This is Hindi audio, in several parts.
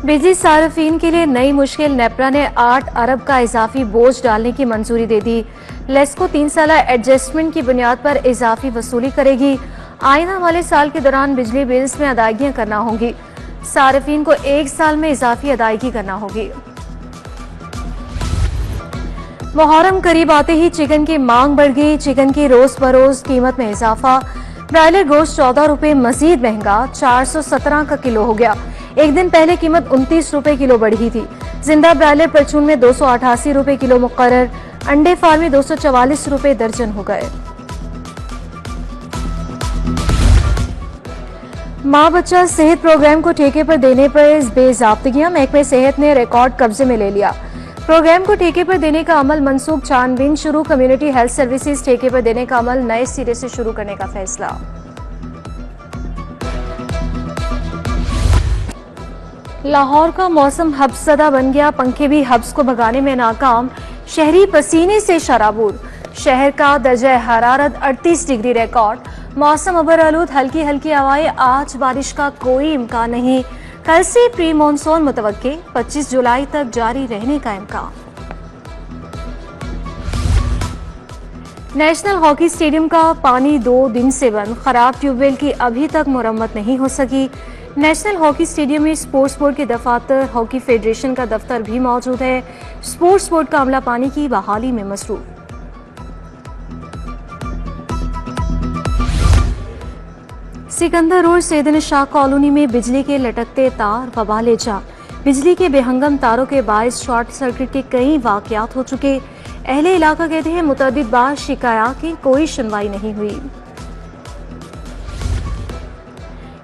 बिजली सार्फिन के लिए नई मुश्किल। नेपरा ने 8 अरब का इजाफी बोझ डालने की मंजूरी दे दी। लेस्को 3 साल एडजस्टमेंट की बुनियाद पर इजाफी वसूली करेगी। आइंदा वाले साल के दौरान बिजली बिल्स में अदायगियां करना होंगी। सार्फिन को 1 साल में इजाफी अदायगी करना होगी। मुहर्रम करीब आते ही चिकन की मांग बढ़ गई। चिकन की रोज बरोज कीमत में इजाफा। ब्रायलर गोश्त 14 रुपए मजीद महंगा 417 का किलो हो गया। एक दिन पहले कीमत 29 रुपए किलो बढ़ी थी। जिंदा ब्रायलर परचून में 288 रुपए किलो मुकर्रर। अंडे फार्म में 244 रुपए दर्जन हो गए। माँ बच्चा सेहत प्रोग्राम को ठेके पर देने पर बेजाब्तगियां। महकमे सेहत ने रिकॉर्ड कब्जे में ले लिया। प्रोग्राम को ठेके पर देने का अमल मनसूख। छानबीन शुरू। कम्युनिटी हेल्थ सर्विसेज ठेके पर देने का अमल नए सिरे से शुरू करने का फैसला। लाहौर का मौसम हब्सज़दा बन गया। पंखे भी हब्स को भगाने में नाकाम। शहरी पसीने से शराबूर। शहर का दर्जा हरारत 38 डिग्री रिकॉर्ड। मौसम अबरआलूद। हल्की हल्की हवाएं। आज बारिश का कोई इम्कान नहीं। कल से प्री मानसून मुतवक्के। 25 जुलाई तक जारी रहने का इम्कान। नेशनल हॉकी स्टेडियम का पानी 2 दिन से बंद। खराब ट्यूबवेल की अभी तक मुरम्मत नहीं हो सकी। नेशनल हॉकी स्टेडियम में स्पोर्ट्स बोर्ड के दफातर, हॉकी फेडरेशन का दफ्तर भी मौजूद है। स्पोर्ट्स बोर्ड का अमला पानी की बहाली में मसरूफ। सिकंदर रोड सैयदना शाह कॉलोनी में बिजली के लटकते तार वबाले जान। बिजली के बेहंगम तारों के बायस शॉर्ट सर्किट के कई वाकयात हो चुके। अहले इलाका कहते हैं मुतअद्दिद बार शिकायत की कोई सुनवाई नहीं हुई।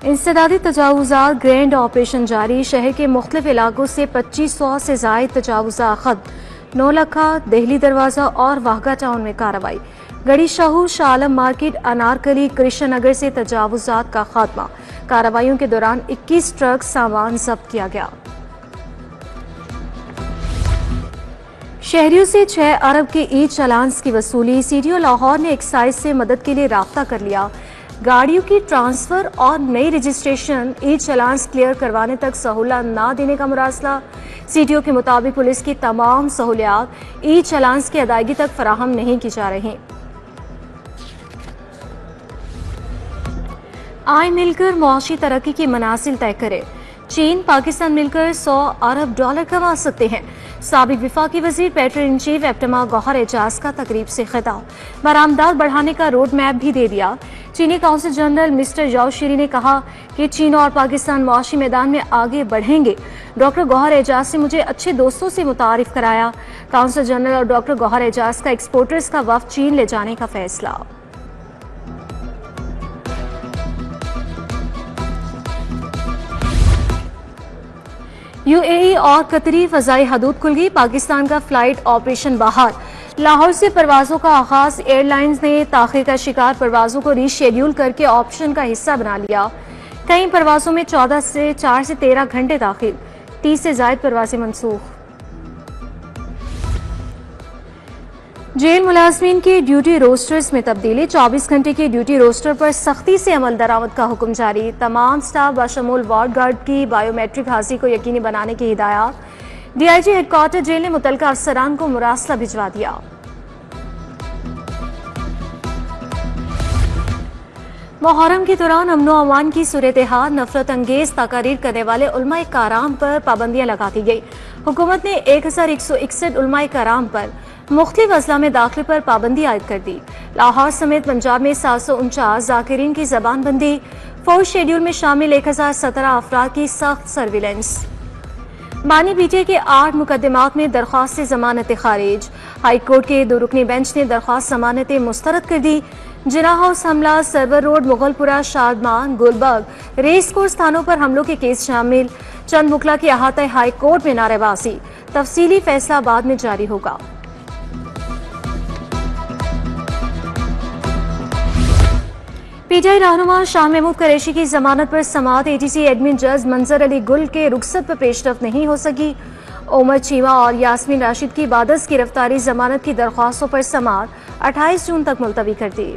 इंसदादी तजावुजात ग्रैंड ऑपरेशन जारी। शहर के मुख्तलिफ इलाकों से 2500 से जायद तजावुजात खत्म। 9 लखा, देहली दरवाजा और वाहगा टाउन में कार्रवाई। गड़ी शाहू, शाह आलम मार्केट, अनारकली, कृष्ण नगर से तजावुजात का खात्मा। कार्रवाइयों के दौरान 21 ट्रक सामान जब्त किया गया। शहरियों से 6 अरब के ई चालान्स की वसूली। सीडीओ लाहौर ने एक्साइज से मदद के लिए राब्ता कर लिया। गाड़ियों की ट्रांसफर और नई रजिस्ट्रेशन ई चालान्स क्लियर करवाने तक सहूलत ना देने का मुरासला। सीडीओ के मुताबिक पुलिस की तमाम सहूलियात ई चालान्स की अदायगी तक फराहम नहीं की जा रही। आय मिलकर मुआशी तरक्की की मनासिल तय करे। चीन पाकिस्तान मिलकर 100 अरब डॉलर कमा सकते हैं। साबिक विफाकी वजीर petroleum chief APTMA Gohar Ejaz का तकरीब से खिताब। बरामदात बढ़ाने का रोड मैप भी दे दिया। चीनी काउंसिल जनरल मिस्टर जाओ शीरी ने कहा कि चीन और पाकिस्तान मुआशी मैदान में आगे बढ़ेंगे। डॉक्टर गौहर एजाज से मुझे अच्छे दोस्तों से मुतारिफ कराया। काउंसिल जनरल और डॉक्टर गौहर एजाज का एक्सपोर्टर्स का वफ्द चीन ले जाने का फैसला। यूएई और कतरी फजाई हदूद खुल गई। पाकिस्तान का फ्लाइट ऑपरेशन बहाल। लाहौर से परवाजों का आगाज। एयरलाइंस ने ताखीर का शिकार परवाजों को रीशेड्यूल करके ऑप्शन का हिस्सा बना लिया। कई परवाजों में 4 से 13 घंटे दाखिल। 30 से जायद परवाजें मनसूख। जेल मुलाजमीन के ड्यूटी रोस्टर्स में तब्दीली। 24 घंटे के ड्यूटी रोस्टर पर सख्ती से अमल दरामद का हुक्म जारी। तमाम स्टाफ बशमूल वार्ड गार्ड की बायोमेट्रिक हाजिरी को यकीनी बनाने की हिदायत। डीआईजी हेडक्वार्टर जेल ने मुतलका अफसरान को मुरासला भिजवा दिया। मुहर्रम के दौरान अमनो अमान की सूरत हाल। नफरत अंगेज तकारीर करने वाले उलमाए कराम पर पाबंदियां लगा दी गई। हुकूमत ने 1161 उलमाए कराम पर मुख्तलिफ अजला में दाखिले पर पाबंदी आयद कर दी। लाहौर समेत पंजाब में 749 जाकिरीन की जबानबंदी। फोर्थ शेड्यूल में शामिल 1017 अफराद की सख्त सर्विलेंस। बानी पीटीए के 8 मुकदमात में दरख्वास्त जमानत खारिज। हाईकोर्ट के 2 रुकनी बेंच ने दरख्वास्त जमानतें मुस्तरद कर दी। जिना हाउस हमला, Sarwar road, Mughalpura, Shadman, Gulberg, race course थानों पर हमलों के केस शामिल। चंद मुखला की अहाते हाईकोर्ट में नारेबाजी। तफसीली फैसला बाद में जारी होगा। पीटीआई रहनुमा शाह महमूद कुरैशी की जमानत पर समाअत। एटीसी एडमिन जज मंजर अली गुल के रुखसत पर पेशरफ नहीं हो सकी। उमर चीमा और यास्मीन राशिद की बादस गिरफ्तारी जमानत की दरख्वास्तों पर समाअत 28 जून तक मुलतवी कर दी।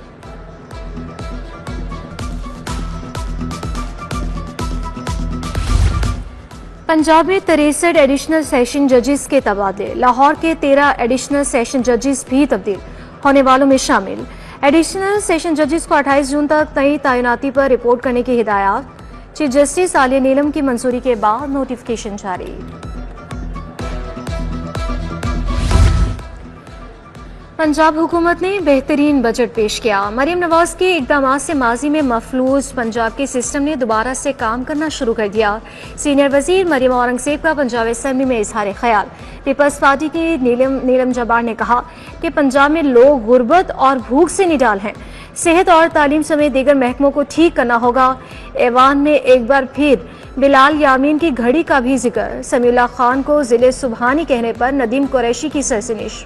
पंजाब में 63 एडिशनल सेशन जजेस के तबादले, लाहौर के 13 एडिशनल सेशन जजेस भी तब्दील होने वालों में शामिल। एडिशनल सेशन जजेस को 28 जून तक नई तैनाती पर रिपोर्ट करने की हिदायत। चीफ जस्टिस आलिया नीलम की मंजूरी के बाद नोटिफिकेशन जारी। पंजाब हुकूमत ने बेहतरीन बजट पेश किया। मरीम नवाज के इकदाम से माजी में मफलूज पंजाब के सिस्टम ने दोबारा से काम करना शुरू कर दिया। सीनियर वजीर मरीम औरंगजेब का पंजाब असेंबली में इजहार ख्याल। पीपल्स पार्टी की नीलम जब्बार ने कहा कि पंजाब में लोग गुर्बत और भूख से निडाल हैं। सेहत और तालीम समेत दीगर महकमों को ठीक करना होगा। ऐवान में एक बार फिर बिलाल यामीन की घड़ी का भी जिक्र। समीउल्लाह खान को जिले सुबहानी कहने पर नदीम कुरैशी की सरजनिश।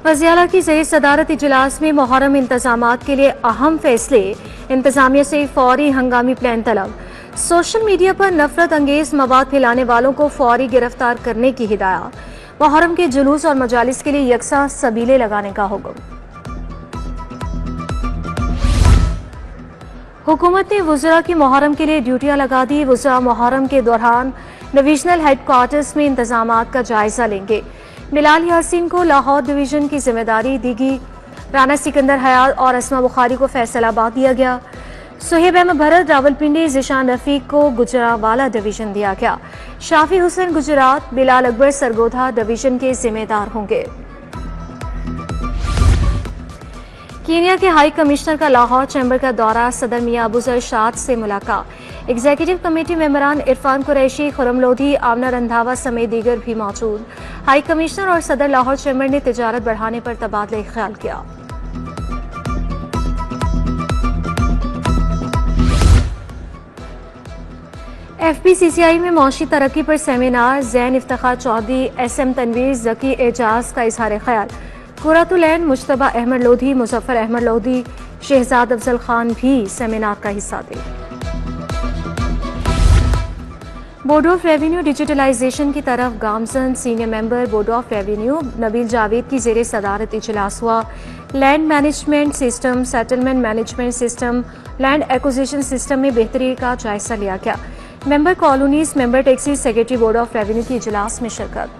वज़ीर की ज़ेर सदारत इजलास में मुहर्रम इंतजामात के लिए अहम फैसले। इंतजामिया से फौरी हंगामी प्लान तलब। सोशल मीडिया पर नफरत अंगेज मवाद फैलाने वालों को फौरी गिरफ्तार करने की हिदायत। मुहर्रम के जुलूस और मजालिस के लिए यकसा सबीले लगाने का हुक्म। हुकूमत ने वज़रा की मुहर्रम के लिए ड्यूटियां लगा दी। वज़रा मुहर्रम के दौरान डिवीजनल हेडक्वार्टर्स में इंतजामात का जायजा लेंगे। बिलाल यासीन को लाहौर डिवीजन की जिम्मेदारी दी गई। राना सिकंदर हयात और अस्मा बुखारी को फैसलाबाद दिया गया। सुहेब अहमद भरत रावलपिंडी, ज़िशान रफीक को गुजरावाला डिवीजन दिया गया। शाफी हुसैन गुजरात, बिलाल अकबर सरगोधा डिवीजन के जिम्मेदार होंगे। कीनिया के हाई कमिश्नर का लाहौर चैम्बर का दौरा। सदर मियां अबूजर शाद से मुलाकात। एग्जीक्यूटिव कमेटी मेंबरान इरफान कुरैशी, खुरम लोधी, आमना रंधावा समेत दीगर भी मौजूद। हाई कमिश्नर और सदर लाहौर चैम्बर ने तिजारत बढ़ाने पर तबादला ख्याल किया। FPCCI में मौशी तरक्की पर सेमिनार। जैन इफ्तिखार चौधरी, SM तनवीर, जकी एजाज का इजहार ख्याल। कुरातुल ऐन मुश्तबा अहमद लोधी, मुजफ्फर अहमद लोधी, शहजाद अफजल खान भी सेमिनार का हिस्सा थे। बोर्ड ऑफ रेवेन्यू डिजिटलाइजेशन की तरफ गामजन। Senior member board of revenue Nabeel Javed की जेर सदारत इजलास हुआ। Land management system, settlement management system, land acquisition system में बेहतरी का जायजा लिया गया। Member colonies, member taxes, secretary board of revenue की इजलास में शिरकत।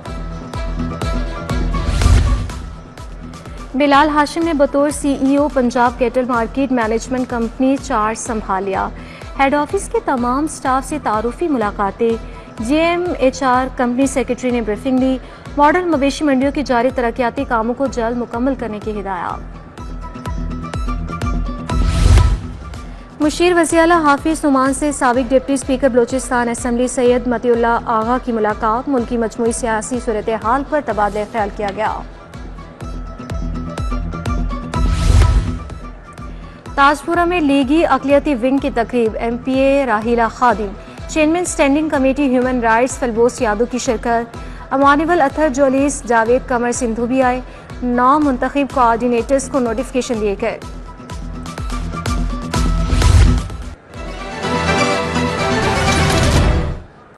बिलाल हाशिम ने बतौर CEO Punjab cattle market management company charge संभाल लिया। हेड ऑफिस के तमाम स्टाफ से तारुफी मुलाकातें। GMHR कंपनी सेक्रेटरी ने ब्रीफिंग ली। मॉडल मवेशी मंडियों की जारी तरक्याती कामों को जल्द मुकम्मल करने की हिदायत। मुशीर वज़ीर हाफिज नुमान से साबिक deputy speaker Balochistan assembly Syed Matiullah Agha की मुलाकात। मुल्की मजमूई सियासी सूरत हाल पर तबादला ख्याल किया गया। ताजपुरा में लीगी अक़लियती विंग की तकरीब। MPA Rahila Khadim, chairman standing committee human rights फलबोस यादव की शिरकत। अमानिवल अथर जोलीस, जावेद कमर सिंधु भी आए। 9 मुंतखब कोऑर्डिनेटर्स को नोटिफिकेशन दिए गए।